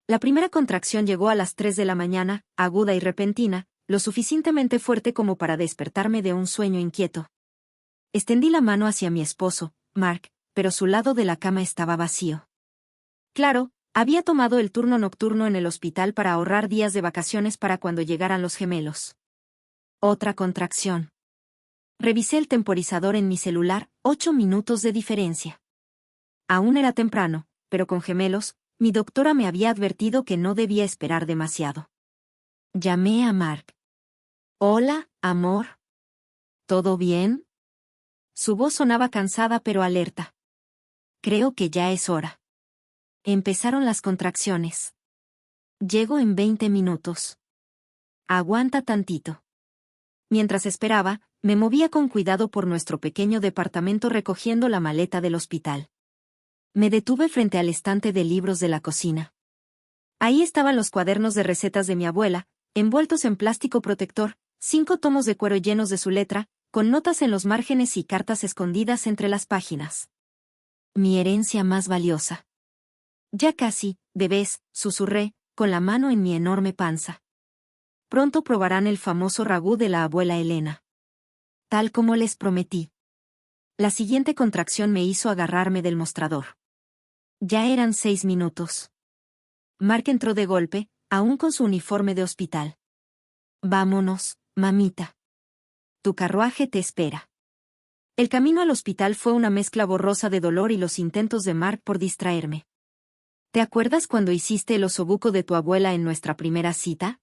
La primera contracción llegó a las 3 de la mañana, aguda y repentina, lo suficientemente fuerte como para despertarme de un sueño inquieto. Extendí la mano hacia mi esposo, Mark, pero su lado de la cama estaba vacío. Claro, había tomado el turno nocturno en el hospital para ahorrar días de vacaciones para cuando llegaran los gemelos. Otra contracción. Revisé el temporizador en mi celular, 8 minutos de diferencia. Aún era temprano, pero con gemelos, mi doctora me había advertido que no debía esperar demasiado. Llamé a Mark. Hola, amor. ¿Todo bien? Su voz sonaba cansada pero alerta. Creo que ya es hora. Empezaron las contracciones. Llego en 20 minutos. Aguanta tantito. Mientras esperaba, me movía con cuidado por nuestro pequeño departamento recogiendo la maleta del hospital. Me detuve frente al estante de libros de la cocina. Ahí estaban los cuadernos de recetas de mi abuela, envueltos en plástico protector, 5 tomos de cuero llenos de su letra, con notas en los márgenes y cartas escondidas entre las páginas. Mi herencia más valiosa. Ya casi, bebés, susurré, con la mano en mi enorme panza. Pronto probarán el famoso ragú de la abuela Elena. Tal como les prometí. La siguiente contracción me hizo agarrarme del mostrador. Ya eran 6 minutos. Mark entró de golpe, aún con su uniforme de hospital. Vámonos, mamita. Tu carruaje te espera. El camino al hospital fue una mezcla borrosa de dolor y los intentos de Mark por distraerme. ¿Te acuerdas cuando hiciste el osobuco de tu abuela en nuestra primera cita?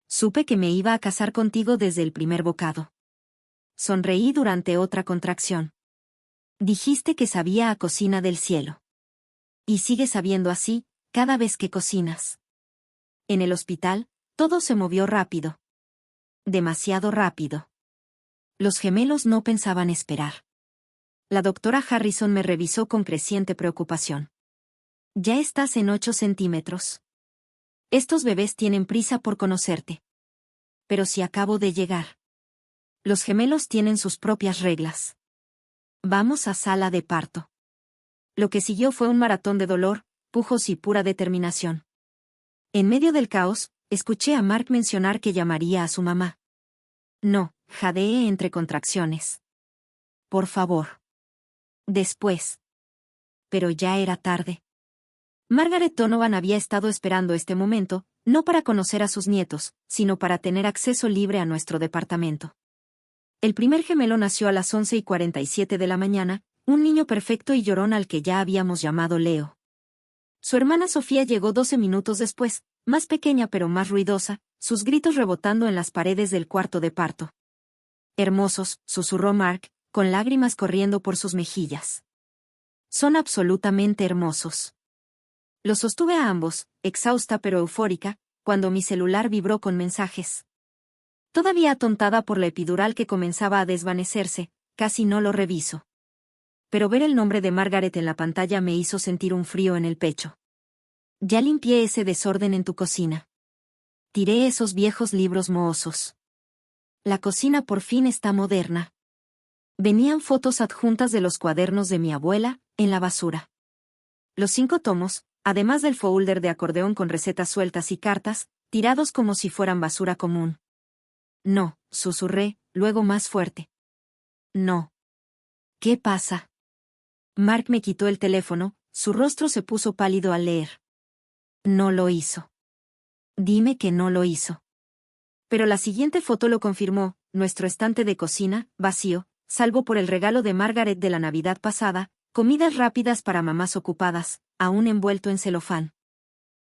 Supe que me iba a casar contigo desde el primer bocado. Sonreí durante otra contracción. Dijiste que sabía a cocina del cielo. Y sigues sabiendo así, cada vez que cocinas. En el hospital, todo se movió rápido. Demasiado rápido. Los gemelos no pensaban esperar. La doctora Harrison me revisó con creciente preocupación. Ya estás en 8 centímetros. Estos bebés tienen prisa por conocerte. Pero si acabo de llegar. Los gemelos tienen sus propias reglas. Vamos a sala de parto. Lo que siguió fue un maratón de dolor, pujos y pura determinación. En medio del caos, escuché a Mark mencionar que llamaría a su mamá. No, jadeé entre contracciones. Por favor. Después. Pero ya era tarde. Margaret Donovan había estado esperando este momento, no para conocer a sus nietos, sino para tener acceso libre a nuestro departamento. El primer gemelo nació a las 11:47 de la mañana, un niño perfecto y llorón al que ya habíamos llamado Leo. Su hermana Sofía llegó 12 minutos después, más pequeña pero más ruidosa, sus gritos rebotando en las paredes del cuarto de parto. Hermosos, susurró Mark, con lágrimas corriendo por sus mejillas. Son absolutamente hermosos. Los sostuve a ambos, exhausta pero eufórica, cuando mi celular vibró con mensajes. Todavía atontada por la epidural que comenzaba a desvanecerse, casi no lo reviso. Pero ver el nombre de Margaret en la pantalla me hizo sentir un frío en el pecho. Ya limpié ese desorden en tu cocina. Tiré esos viejos libros mohosos. La cocina por fin está moderna. Venían fotos adjuntas de los cuadernos de mi abuela, en la basura. Los 5 tomos, además del folder de acordeón con recetas sueltas y cartas, tirados como si fueran basura común. No, susurré, luego más fuerte. No. ¿Qué pasa? Mark me quitó el teléfono, su rostro se puso pálido al leer. No lo hizo. Dime que no lo hizo. Pero la siguiente foto lo confirmó, nuestro estante de cocina, vacío, salvo por el regalo de Margaret de la Navidad pasada, comidas rápidas para mamás ocupadas, aún envuelto en celofán.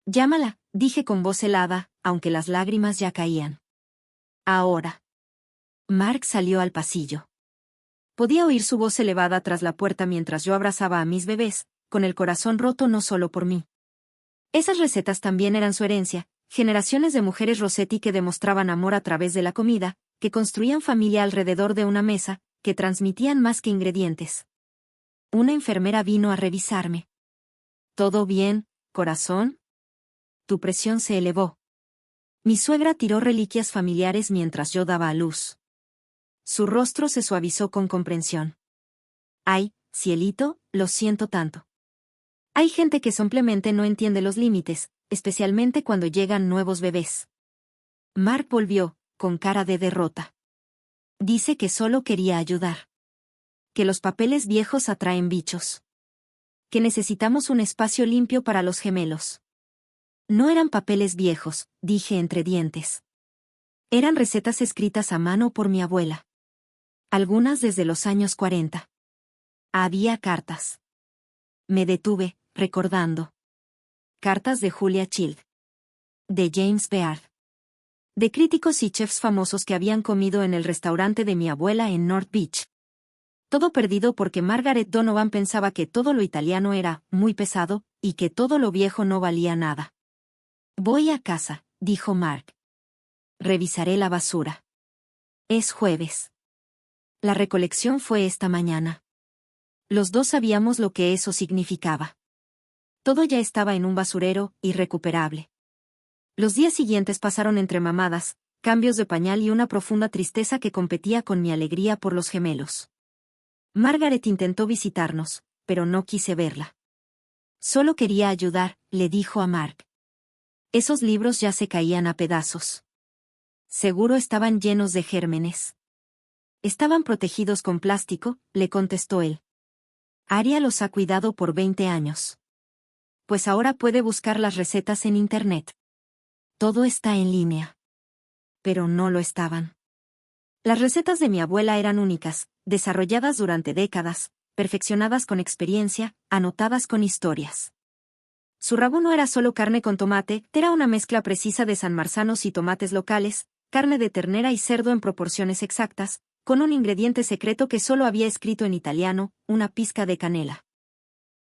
Llámala, dije con voz helada, aunque las lágrimas ya caían. Ahora. Mark salió al pasillo. Podía oír su voz elevada tras la puerta mientras yo abrazaba a mis bebés, con el corazón roto no solo por mí. Esas recetas también eran su herencia, generaciones de mujeres Rossetti que demostraban amor a través de la comida, que construían familia alrededor de una mesa, que transmitían más que ingredientes. Una enfermera vino a revisarme. ¿Todo bien, corazón? Tu presión se elevó. Mi suegra tiró reliquias familiares mientras yo daba a luz. Su rostro se suavizó con comprensión. Ay, cielito, lo siento tanto. Hay gente que simplemente no entiende los límites, especialmente cuando llegan nuevos bebés. Mark volvió, con cara de derrota. Dice que solo quería ayudar. Que los papeles viejos atraen bichos. Que necesitamos un espacio limpio para los gemelos. No eran papeles viejos, dije entre dientes. Eran recetas escritas a mano por mi abuela. Algunas desde los años 40. Había cartas. Me detuve, recordando. Cartas de Julia Child. De James Beard. De críticos y chefs famosos que habían comido en el restaurante de mi abuela en North Beach. Todo perdido porque Margaret Donovan pensaba que todo lo italiano era muy pesado, y que todo lo viejo no valía nada. Voy a casa, dijo Mark. Revisaré la basura. Es jueves. La recolección fue esta mañana. Los dos sabíamos lo que eso significaba. Todo ya estaba en un basurero, irrecuperable. Los días siguientes pasaron entre mamadas, cambios de pañal y una profunda tristeza que competía con mi alegría por los gemelos. Margaret intentó visitarnos, pero no quise verla. Solo quería ayudar, le dijo a Mark. Esos libros ya se caían a pedazos. Seguro estaban llenos de gérmenes. Estaban protegidos con plástico, le contestó él. Aria los ha cuidado por 20 años. Pues ahora puede buscar las recetas en Internet. Todo está en línea. Pero no lo estaban. Las recetas de mi abuela eran únicas, desarrolladas durante décadas, perfeccionadas con experiencia, anotadas con historias. Su ragú no era solo carne con tomate, era una mezcla precisa de sanmarzanos y tomates locales, carne de ternera y cerdo en proporciones exactas, con un ingrediente secreto que solo había escrito en italiano, una pizca de canela.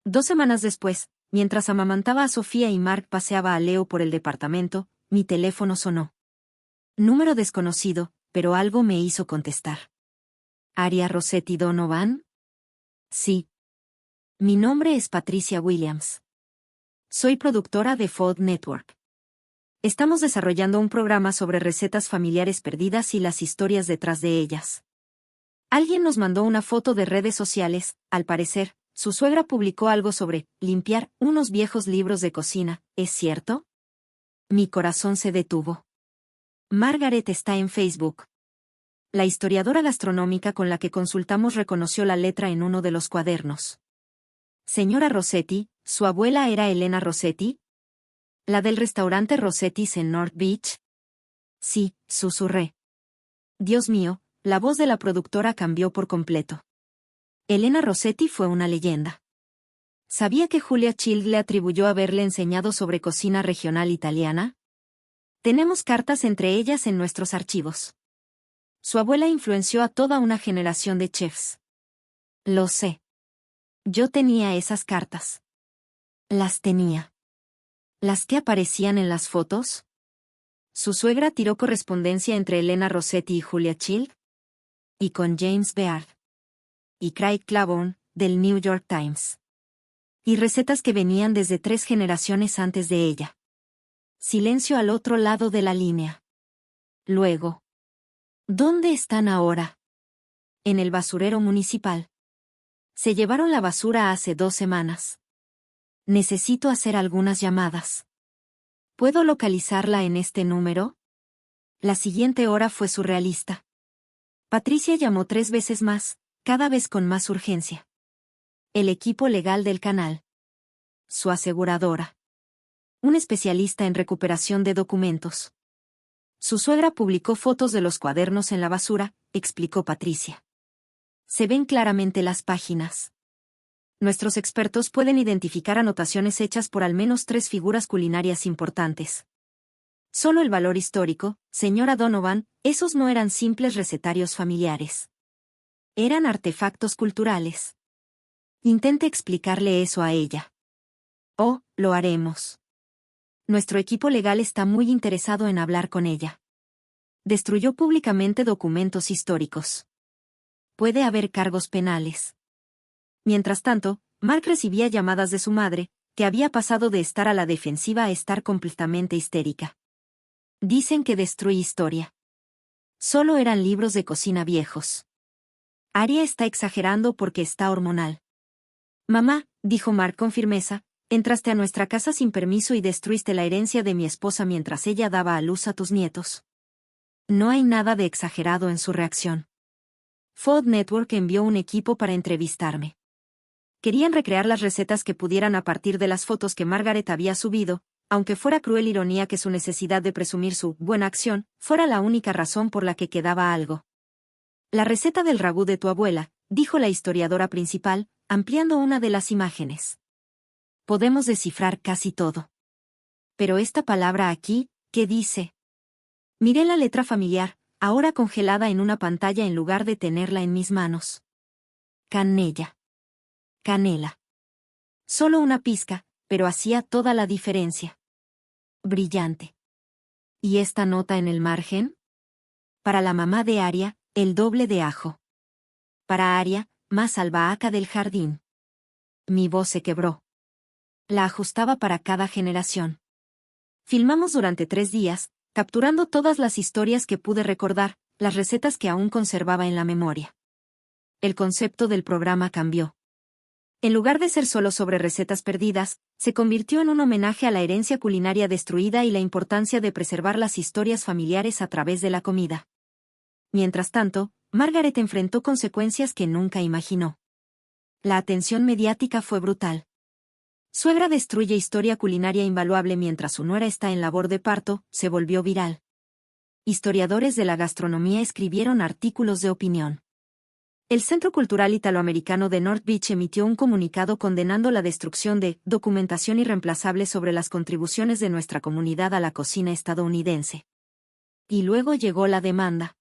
2 semanas después, mientras amamantaba a Sofía y Mark paseaba a Leo por el departamento, mi teléfono sonó. Número desconocido, pero algo me hizo contestar. ¿Aria Rossetti Donovan? Sí. Mi nombre es Patricia Williams. Soy productora de Food Network. Estamos desarrollando un programa sobre recetas familiares perdidas y las historias detrás de ellas. Alguien nos mandó una foto de redes sociales, al parecer, su suegra publicó algo sobre limpiar unos viejos libros de cocina, ¿es cierto? Mi corazón se detuvo. Margaret está en Facebook. La historiadora gastronómica con la que consultamos reconoció la letra en uno de los cuadernos. Señora Rossetti, ¿su abuela era Elena Rossetti? ¿La del restaurante Rossetti's en North Beach? Sí, susurré. Dios mío, la voz de la productora cambió por completo. Elena Rossetti fue una leyenda. ¿Sabía que Julia Child le atribuyó haberle enseñado sobre cocina regional italiana? Tenemos cartas entre ellas en nuestros archivos. Su abuela influenció a toda una generación de chefs. Lo sé. Yo tenía esas cartas. Las tenía. ¿Las que aparecían en las fotos? ¿Su suegra tiró correspondencia entre Elena Rossetti y Julia Child? Y con James Beard. Y Craig Claiborne, del New York Times. Y recetas que venían desde 3 generaciones antes de ella. Silencio al otro lado de la línea. Luego. ¿Dónde están ahora? En el basurero municipal. Se llevaron la basura hace 2 semanas. Necesito hacer algunas llamadas. ¿Puedo localizarla en este número? La siguiente hora fue surrealista. Patricia llamó 3 veces más, cada vez con más urgencia. El equipo legal del canal. Su aseguradora. Un especialista en recuperación de documentos. Su suegra publicó fotos de los cuadernos en la basura, explicó Patricia. Se ven claramente las páginas. Nuestros expertos pueden identificar anotaciones hechas por al menos 3 figuras culinarias importantes. Solo el valor histórico, señora Donovan, esos no eran simples recetarios familiares. Eran artefactos culturales. Intente explicarle eso a ella. Oh, lo haremos. Nuestro equipo legal está muy interesado en hablar con ella. Destruyó públicamente documentos históricos. Puede haber cargos penales. Mientras tanto, Mark recibía llamadas de su madre, que había pasado de estar a la defensiva a estar completamente histérica. Dicen que destruí historia. Solo eran libros de cocina viejos. Aria está exagerando porque está hormonal. Mamá, dijo Mark con firmeza, Entraste a nuestra casa sin permiso y destruiste la herencia de mi esposa mientras ella daba a luz a tus nietos. No hay nada de exagerado en su reacción. Food Network envió un equipo para entrevistarme. Querían recrear las recetas que pudieran a partir de las fotos que Margaret había subido, aunque fuera cruel ironía que su necesidad de presumir su buena acción fuera la única razón por la que quedaba algo. La receta del ragú de tu abuela, dijo la historiadora principal, ampliando una de las imágenes. Podemos descifrar casi todo. Pero esta palabra aquí, ¿qué dice? Miré la letra familiar, ahora congelada en una pantalla en lugar de tenerla en mis manos. Canella. Canela. Solo una pizca, pero hacía toda la diferencia. Brillante. ¿Y esta nota en el margen? Para la mamá de Aria, el doble de ajo. Para Aria, más albahaca del jardín. Mi voz se quebró. La ajustaba para cada generación. Filmamos durante 3 días, capturando todas las historias que pude recordar, las recetas que aún conservaba en la memoria. El concepto del programa cambió. En lugar de ser solo sobre recetas perdidas, se convirtió en un homenaje a la herencia culinaria destruida y la importancia de preservar las historias familiares a través de la comida. Mientras tanto, Margaret enfrentó consecuencias que nunca imaginó. La atención mediática fue brutal. Suegra destruye historia culinaria invaluable mientras su nuera está en labor de parto, se volvió viral. Historiadores de la gastronomía escribieron artículos de opinión. El Centro Cultural Italoamericano de North Beach emitió un comunicado condenando la destrucción de documentación irreemplazable sobre las contribuciones de nuestra comunidad a la cocina estadounidense. Y luego llegó la demanda.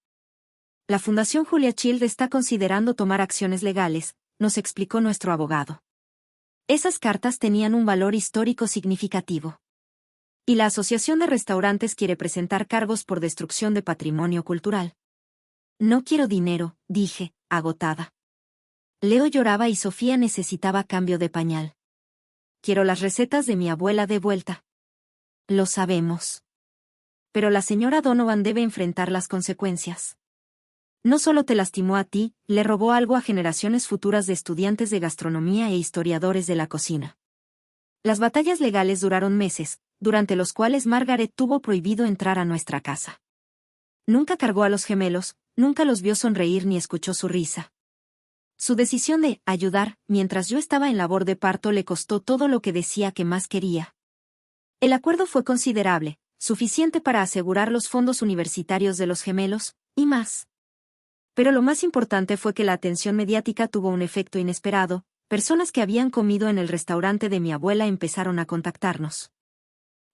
La Fundación Julia Child está considerando tomar acciones legales, nos explicó nuestro abogado. Esas cartas tenían un valor histórico significativo. Y la Asociación de Restaurantes quiere presentar cargos por destrucción de patrimonio cultural. No quiero dinero, dije, agotada. Leo lloraba y Sofía necesitaba cambio de pañal. Quiero las recetas de mi abuela de vuelta. Lo sabemos. Pero la señora Donovan debe enfrentar las consecuencias. No solo te lastimó a ti, le robó algo a generaciones futuras de estudiantes de gastronomía e historiadores de la cocina. Las batallas legales duraron meses, durante los cuales Margaret tuvo prohibido entrar a nuestra casa. Nunca cargó a los gemelos, nunca los vio sonreír ni escuchó su risa. Su decisión de ayudar, mientras yo estaba en labor de parto, le costó todo lo que decía que más quería. El acuerdo fue considerable, suficiente para asegurar los fondos universitarios de los gemelos, y más. Pero lo más importante fue que la atención mediática tuvo un efecto inesperado. Personas que habían comido en el restaurante de mi abuela empezaron a contactarnos.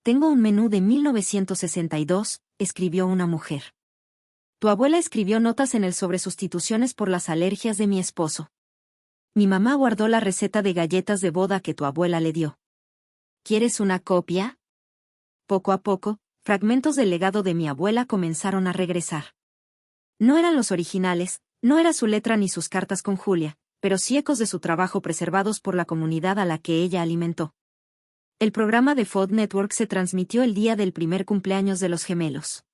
Tengo un menú de 1962, escribió una mujer. Tu abuela escribió notas en él sobre sustituciones por las alergias de mi esposo. Mi mamá guardó la receta de galletas de boda que tu abuela le dio. ¿Quieres una copia? Poco a poco, fragmentos del legado de mi abuela comenzaron a regresar. No eran los originales, no era su letra ni sus cartas con Julia, pero sí ecos de su trabajo preservados por la comunidad a la que ella alimentó. El programa de Food Network se transmitió el día del primer cumpleaños de los gemelos.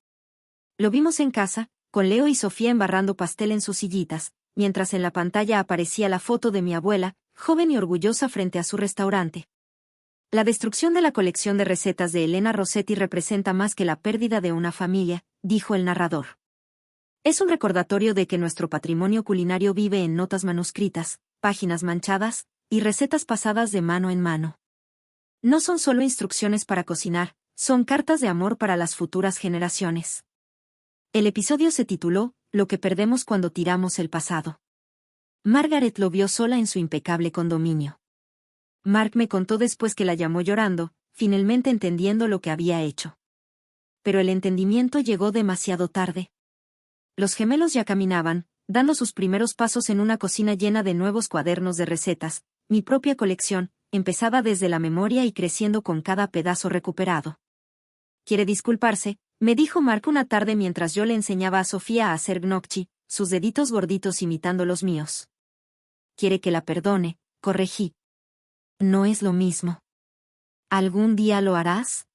Lo vimos en casa, con Leo y Sofía embarrando pastel en sus sillitas, mientras en la pantalla aparecía la foto de mi abuela, joven y orgullosa frente a su restaurante. La destrucción de la colección de recetas de Elena Rossetti representa más que la pérdida de una familia, dijo el narrador. Es un recordatorio de que nuestro patrimonio culinario vive en notas manuscritas, páginas manchadas, y recetas pasadas de mano en mano. No son solo instrucciones para cocinar, son cartas de amor para las futuras generaciones. El episodio se tituló, Lo que perdemos cuando tiramos el pasado. Margaret lo vio sola en su impecable condominio. Mark me contó después que la llamó llorando, finalmente entendiendo lo que había hecho. Pero el entendimiento llegó demasiado tarde. Los gemelos ya caminaban, dando sus primeros pasos en una cocina llena de nuevos cuadernos de recetas, mi propia colección, empezada desde la memoria y creciendo con cada pedazo recuperado. ¿Quiere disculparse?, me dijo Mark una tarde mientras yo le enseñaba a Sofía a hacer gnocchi, sus deditos gorditos imitando los míos. ¿Quiere que la perdone?, corregí. No es lo mismo. ¿Algún día lo harás?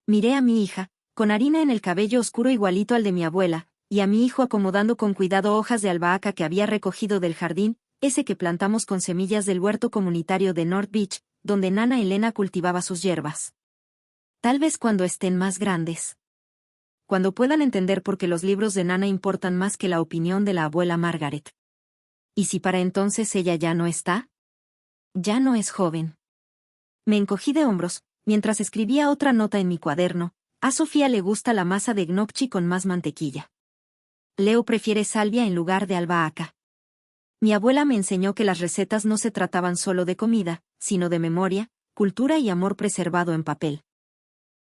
Miré a mi hija, con harina en el cabello oscuro igualito al de mi abuela, y a mi hijo acomodando con cuidado hojas de albahaca que había recogido del jardín, ese que plantamos con semillas del huerto comunitario de North Beach, donde Nana Elena cultivaba sus hierbas. Tal vez cuando estén más grandes. Cuando puedan entender por qué los libros de Nana importan más que la opinión de la abuela Margaret. ¿Y si para entonces ella ya no está? Ya no es joven. Me encogí de hombros, mientras escribía otra nota en mi cuaderno. A Sofía le gusta la masa de gnocchi con más mantequilla. Leo prefiere salvia en lugar de albahaca. Mi abuela me enseñó que las recetas no se trataban solo de comida, sino de memoria, cultura y amor preservado en papel.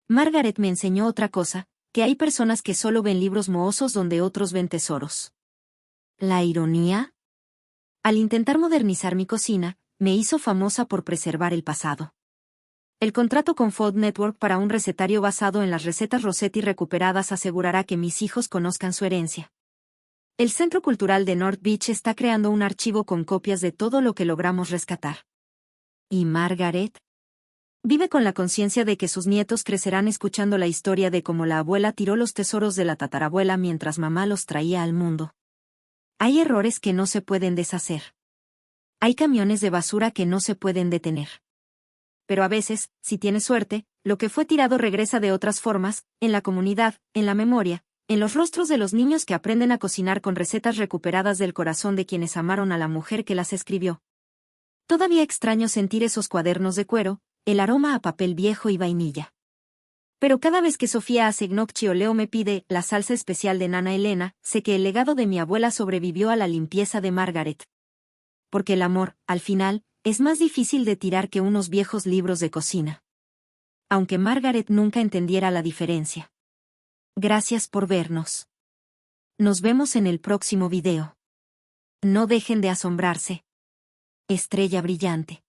Margaret me enseñó otra cosa, que hay personas que solo ven libros mohosos donde otros ven tesoros. ¿La ironía? Al intentar modernizar mi cocina, me hizo famosa por preservar el pasado. El contrato con Food Network para un recetario basado en las recetas Rossetti recuperadas asegurará que mis hijos conozcan su herencia. El Centro Cultural de North Beach está creando un archivo con copias de todo lo que logramos rescatar. ¿Y Margaret? Vive con la conciencia de que sus nietos crecerán escuchando la historia de cómo la abuela tiró los tesoros de la tatarabuela mientras mamá los traía al mundo. Hay errores que no se pueden deshacer. Hay camiones de basura que no se pueden detener. Pero a veces, si tienes suerte, lo que fue tirado regresa de otras formas, en la comunidad, en la memoria, en los rostros de los niños que aprenden a cocinar con recetas recuperadas del corazón de quienes amaron a la mujer que las escribió. Todavía extraño sentir esos cuadernos de cuero, el aroma a papel viejo y vainilla. Pero cada vez que Sofía hace gnocchi o Leo me pide la salsa especial de Nana Elena, sé que el legado de mi abuela sobrevivió a la limpieza de Margaret. Porque el amor, al final, es más difícil de tirar que unos viejos libros de cocina. Aunque Margaret nunca entendiera la diferencia. Gracias por vernos. Nos vemos en el próximo video. No dejen de asombrarse. Estrella brillante.